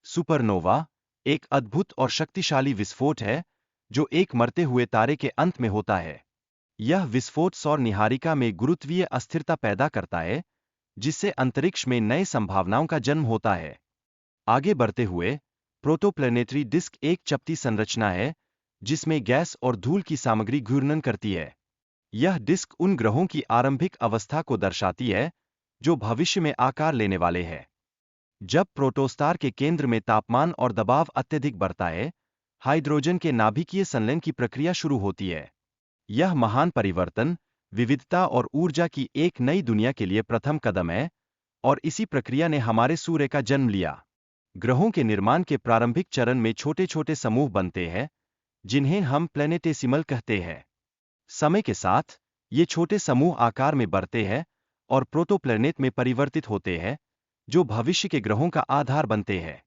Supernova एक अद्भुत और शक्तिशाली विस्फोट है जो एक मरते हुए तारे के अंत में होता है। यह विस्फोट सौर निहारिका में गुरुत्वीय अस्थिरता पैदा करता है, जिससे अंतरिक्ष में नए संभावनाओं का जन्म होता है। आगे बढ़ते हुए, प्रोटोप्लैनेटरी डिस्क एक चपटी संरचना है जिसमें गैस और धूल की सामग्री घूर्णन करती है। यह डिस्क उन ग्रहों की आरंभिक अवस्था को दर्शाती है जो भविष्य में आकार लेने वाले हैं। जब प्रोटोस्टार के केंद्र में तापमान और दबाव अत्यधिक बढ़ता है, हाइड्रोजन के नाभिकीय संलयन की प्रक्रिया शुरू होती है। यह महान परिवर्तन, विविधता और ऊर्जा की एक नई दुनिया के लिए प्रथम कदम है, और इसी प्रक्रिया ने हमारे सूर्य का जन्म लिया। ग्रहों के निर्माण के प्रारंभिक चरण में छोटे छोटे समूह बनते हैं, जिन्हें हम प्लैनेटेसिमल कहते हैं। समय के साथ, ये छोटे समूह आकार में बढ़ते हैं और प्रोटोप्लैनेट में परिवर्तित होते हैं, जो भविष्य के ग्रहों का आधार बनते हैं।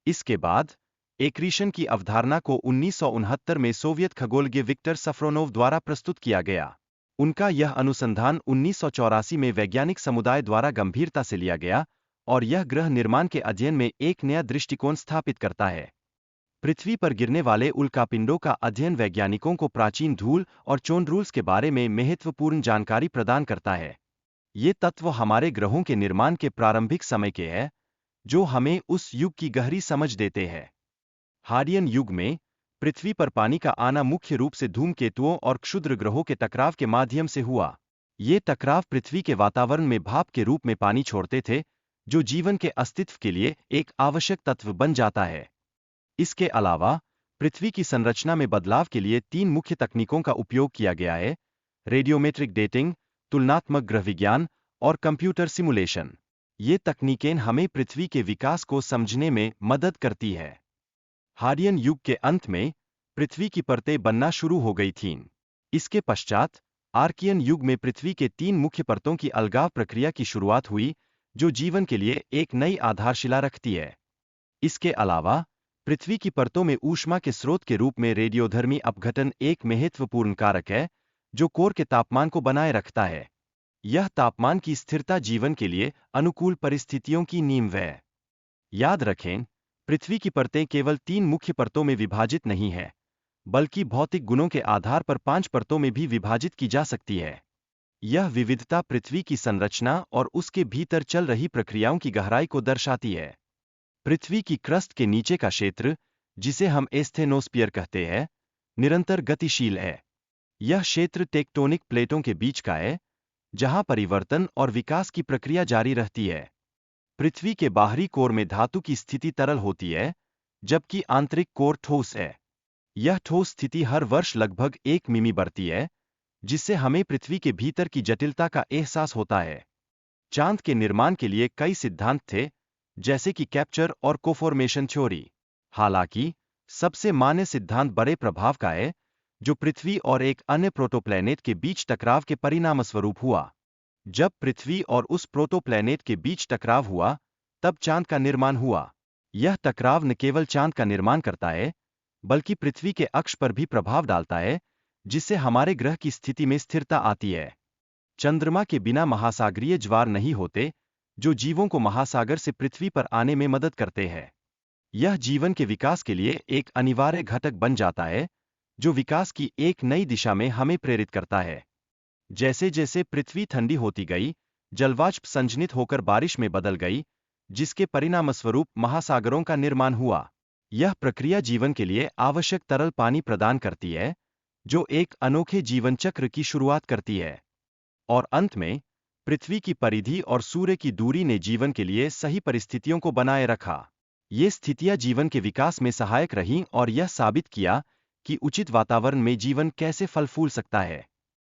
इसके बाद, एक्रीशन की अवधारणा को 1969 में सोवियत खगोलज्ञ विक्टर सफरोनोव द्वारा प्रस्तुत किया गया। उनका यह अनुसंधान 1984 में वैज्ञानिक समुदाय द्वारा गंभीरता से लिया गया, और यह ग्रह निर्माण के अध्ययन में एक नया दृष्टिकोण स्थापित करता है। पृथ्वी पर गिरने वाले उल्कापिंडों का अध्ययन वैज्ञानिकों को प्राचीन धूल और चोंड्रूल्स के बारे में महत्वपूर्ण जानकारी प्रदान करता है। ये तत्व हमारे ग्रहों के निर्माण के प्रारंभिक समय के हैं, जो हमें उस युग की गहरी समझ देते हैं। हार्डियन युग में, पृथ्वी पर पानी का आना मुख्य रूप से धूमकेतुओं और क्षुद्र ग्रहों के टकराव के माध्यम से हुआ। ये टकराव पृथ्वी के वातावरण में भाप के रूप में पानी छोड़ते थे, जो जीवन के अस्तित्व के लिए एक आवश्यक तत्व बन जाता है। इसके अलावा, पृथ्वी की संरचना में बदलाव के लिए 3 मुख्य तकनीकों का उपयोग किया गया है: रेडियोमेट्रिक डेटिंग, तुलनात्मक ग्रह विज्ञान और कंप्यूटर सिमुलेशन। ये तकनीकें हमें पृथ्वी के विकास को समझने में मदद करती है। हार्डियन युग के अंत में, पृथ्वी की परतें बनना शुरू हो गई थीं। इसके पश्चात, आर्कियन युग में पृथ्वी के 3 मुख्य परतों की अलगाव प्रक्रिया की शुरुआत हुई, जो जीवन के लिए एक नई आधारशिला रखती है। इसके अलावा, पृथ्वी की परतों में ऊष्मा के स्रोत के रूप में रेडियोधर्मी अपघटन एक महत्वपूर्ण कारक है, जो कोर के तापमान को बनाए रखता है। यह तापमान की स्थिरता जीवन के लिए अनुकूल परिस्थितियों की नींव है। याद रखें, पृथ्वी की परतें केवल 3 मुख्य परतों में विभाजित नहीं हैं, बल्कि भौतिक गुणों के आधार पर 5 परतों में भी विभाजित की जा सकती है। यह विविधता पृथ्वी की संरचना और उसके भीतर चल रही प्रक्रियाओं की गहराई को दर्शाती है। पृथ्वी की क्रस्ट के नीचे का क्षेत्र, जिसे हम एस्थेनोस्फीयर कहते हैं, निरंतर गतिशील है। यह क्षेत्र टेक्टोनिक प्लेटों के बीच का है, जहां परिवर्तन और विकास की प्रक्रिया जारी रहती है। पृथ्वी के बाहरी कोर में धातु की स्थिति तरल होती है, जबकि आंतरिक कोर ठोस है। यह ठोस स्थिति हर वर्ष लगभग 1 मिमी बढ़ती है, जिससे हमें पृथ्वी के भीतर की जटिलता का एहसास होता है। चांद के निर्माण के लिए कई सिद्धांत थे, जैसे कि कैप्चर और कोफॉर्मेशन थ्योरी। हालांकि, सबसे मान्य सिद्धांत बड़े प्रभाव का है, जो पृथ्वी और एक अन्य प्रोटोप्लैनेट के बीच टकराव के परिणामस्वरूप हुआ। जब पृथ्वी और उस प्रोटोप्लैनेट के बीच टकराव हुआ, तब चांद का निर्माण हुआ। यह टकराव न केवल चांद का निर्माण करता है, बल्कि पृथ्वी के अक्ष पर भी प्रभाव डालता है, जिससे हमारे ग्रह की स्थिति में स्थिरता आती है। चंद्रमा के बिना महासागरीय ज्वार नहीं होते, जो जीवों को महासागर से पृथ्वी पर आने में मदद करते हैं। यह जीवन के विकास के लिए एक अनिवार्य घटक बन जाता है, जो विकास की एक नई दिशा में हमें प्रेरित करता है। जैसे जैसे पृथ्वी ठंडी होती गई, जलवाष्प संजनित होकर बारिश में बदल गई, जिसके परिणामस्वरूप महासागरों का निर्माण हुआ। यह प्रक्रिया जीवन के लिए आवश्यक तरल पानी प्रदान करती है, जो एक अनोखे जीवन चक्र की शुरुआत करती है। और अंत में, पृथ्वी की परिधि और सूर्य की दूरी ने जीवन के लिए सही परिस्थितियों को बनाए रखा। ये स्थितियां जीवन के विकास में सहायक रहीं और यह साबित किया कि उचित वातावरण में जीवन कैसे फल फूल सकता है।